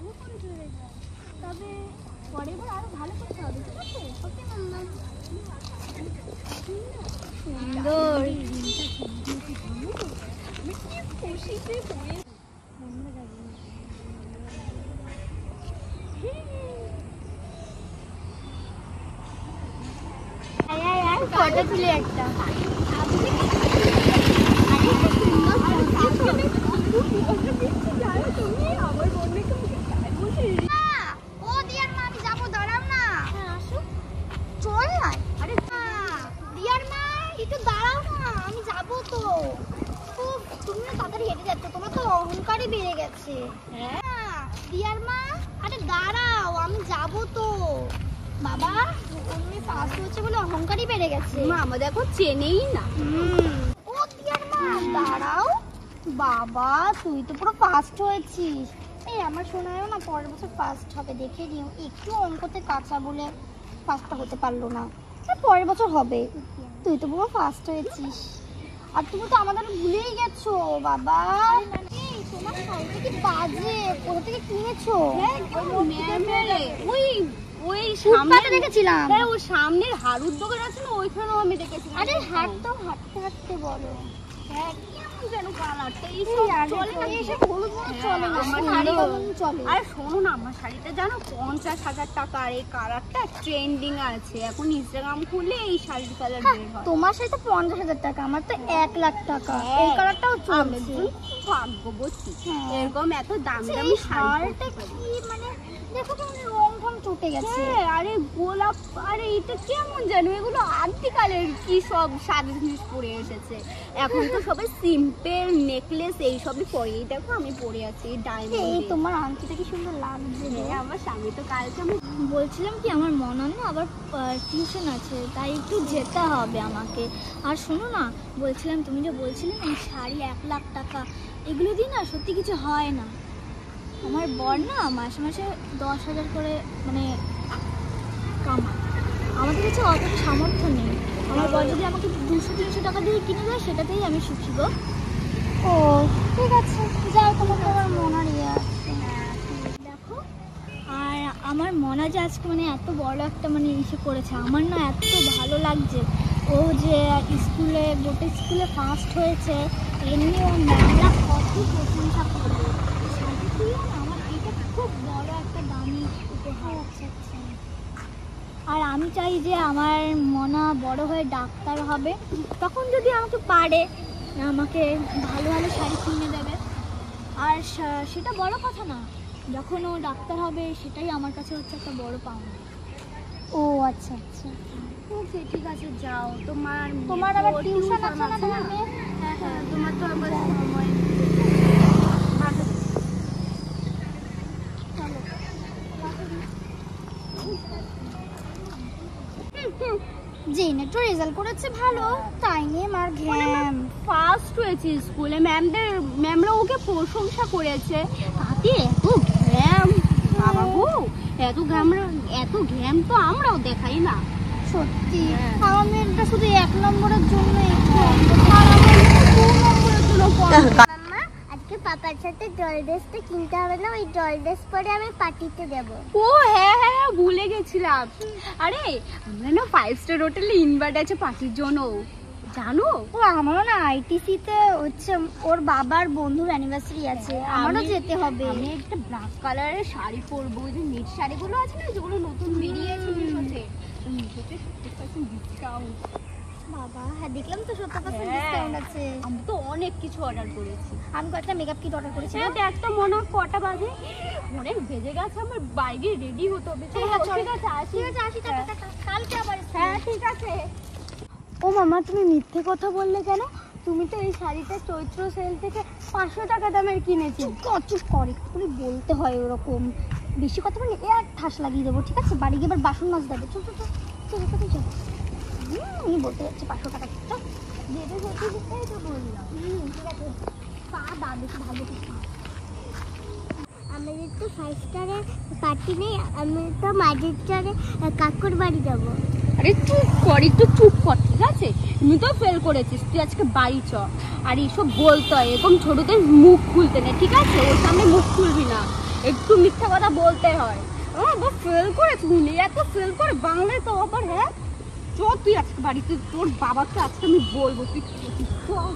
ভালো করে ধরে যায়, তবে পরের বার আরো ভালো করতে হবে, ঠিক আছে? ওকে মাম্মা। সুন্দর। আমি কি খুশিতে পড়ে ফটো তুলে একটা অহংকারই বেড়ে গেছে। হ্যাঁ দিয়ার মা, আরে দাঁড়াও আমি যাবো তো। বাবা উনি ফার্স্ট হচ্ছে বলে অহংকারই বেড়ে গেছে। মামা দেখো চেনেই না। ও দিয়ার মা দাঁড়াও। বাবা তুই তো পুরো ফার্স্ট হয়েছিস। এই আমার শোনায়ও না পরের বছর ফার্স্ট হবে, দেখে নিও। একটু অঙ্কতে কাঁচা বলে ফার্স্টটা হতে পারলো না, পরের বছর হবে। তুই তো পুরো ফার্স্ট হয়েছিস, আর তুমি তো আমাদের ভুলেই গেছো। বাবা তোমার শাড়িটা কি বাজে, কোথা থেকে কিনেছো? ওই সামনে দেখেছিলাম। হ্যাঁ ওই সামনের হাড়ুর দোকান আছে না, ওইখানেও আমি দেখেছিলাম। আরে হাট তো হাঁটতে হাঁটতে বলো। হ্যাঁ কেমন যেন কালারটা চলে না, এসে হলুদ চলে না, আমার শাড়ি চলে। আর শোনো না, আমার শাড়িটা জানো 50,000 টাকা, আর এই কালারটা ট্রেন্ডিং আছে এখন। ইনস্টাগ্রাম খুললে এই শাড়ির কালার বের হয়। তোমার শাড়ি তো 50,000 টাকা, আমার তো 1 লাখ টাকা। এই কালারটাও চলছে। ভাগ্যবতী এরকম এত দামি দামি শাড়িটা কি মানে দেখো কেমন রং ঢং চটে গেছে। আরে গোলাপ, আরে এটা কেমন জানো, এগুলো আদিকালের কি সব সাদা জিনিস পরে এসেছে। এখন তো সবাই সিম্পল নেকলেস এই সবই পরে। দেখো আমি পরে আছি ডায়মন্ড। এই তোমার আংটিটা কি সুন্দর লাগছে। আমার স্বামী তো কালকে আমি বলছিলাম কি আমার মনন না আবার টিউশন আছে, তাই একটু যেতে হবে আমাকে। আর শোনো না, বলছিলাম তুমি যে বলছিলে না এই শাড়ি 1 লাখ টাকা, এগুলো দিয়ে না সত্যি কিছু হয় না। আমার বর না মাসে মাসে 10,000 করে মানে কামায়, আমাদের কাছে অতটা সামর্থ্য নেই। আমার বর যদি আমাকে 200-300 টাকা দিয়ে কিনে দেয় সেটাতেই আমি সুখী গো। ও ঠিক আছে, যাও, তোমার মনার ইয়ে আছে। দেখো আর আমার মনা যে আজকে মানে এত বড় একটা মানে ইসে করেছে, আমার না এত ভালো লাগছে। ও যে স্কুলে গোটে স্কুলে ফার্স্ট হয়েছে, এমনি ও ম্যামরা কত প্রশংসা করবে। আমার এটা খুব বড় একটা দামি উপহার। আর আমি চাই যে আমার মনা বড় হয়ে ডাক্তার হবে, তখন যদি আমাকে পারে আমাকে ভালো ভালো শাড়ি কিনে দেবে। আর সেটা বড় কথা না, যখন ও ডাক্তার হবে সেটাই আমার কাছে হচ্ছে একটা বড় পাওনা। ও আচ্ছা আচ্ছা, ওকে ঠিক আছে যাও। তোমার আবার টিউশন আছে না তাহলে? হ্যাঁ হ্যাঁ তোমার তো আবার সময়। জেনে তো রেজাল্ট করেছে ভালো, তাই নিয়ে মার ঘ্যাম। ফার্স্ট হয়েছে স্কুলে, ম্যামরা ওকে প্রশংসা করেছে। তাতে এত ঘ্যাম, বাবা গো এত ঘ্যাম তো আমরাও দেখাই না। সত্যি আমার মেয়েটা শুধু 1 নম্বরের জন্য একটু আজকে পাপার সাথে জল ড্রেসটা কিনতে হবে না, ওই জল ড্রেস পরে আমি পার্টিতে যাবো। ও হ্যাঁ হ্যাঁ ভুলে গেছিলাম। আরে আমরা না 5 স্টার হোটেলে ইনভাইট আছে পার্টির জন্য, জানো? ও আমারও না আইটিসি তে হচ্ছে ওর বাবার বন্ধুর অ্যানিভার্সারি আছে, আমারও যেতে হবে। আমি একটা ব্ল্যাক কালারের শাড়ি পরবো, ওই যে নেট শাড়িগুলো আছে না যেগুলো নতুন বেরিয়েছে মিশোতে, মিশোতে 70% ডিসকাউন্ট। বাবা হ্যাঁ দেখলাম তো 70% ডিসকাউন্ট আছে। আমি তো অনেক কিছু অর্ডার করেছি। আমি কয়েকটা মেকআপ কিট অর্ডার করেছি। হ্যাঁ দেখ তো মনে হয় কটা বাজে, অনেক বেজে গেছে, আমার বাইরে রেডি হতে হবে। ঠিক আছে আসি, কালকে আবার। হ্যাঁ ঠিক আছে। ও মামা তুমি মিথ্যে কথা বললে কেন? তুমি তো এই শাড়িটা চৈত্র সেল থেকে 500 টাকা দামের কিনেছি। চুপ করে তুমি বলতে হয় ওরকম, বেশি কথা বললে এক ঠাস লাগিয়ে দেবো। ঠিক আছে বাড়ি গিয়ে এবার বাসন মাছ দেবে। চল চল চল চল চল। আমি বলতে যাচ্ছি 500 টাকা চল যেতে সত্যি সেটাই তো বললাম। ঠিক আছে পা দাদু ভালো কিছু। আমাদের তো 5 স্টারের পার্টি নেই, আমি তো মাঝের স্টারে কাকুর বাড়ি যাবো। আরে চুপ কর, একটু চুপ কর ঠিক আছে? তুমি তো ফেল করেছিস, তুই আজকে বাড়ি চ। আর এইসব বলতে হয়, এরকম ছোটদের মুখ খুলতে নেই ঠিক আছে? ওর সামনে মুখ খুলবি না। একটু মিথ্যা কথা বলতে হয়। আবার ফেল করে শুনলি, এত ফেল করে বাংলায় তো আবার। হ্যাঁ চ তুই আজকে বাড়িতে, তোর বাবাকে আজকে আমি বলবো তুই চল।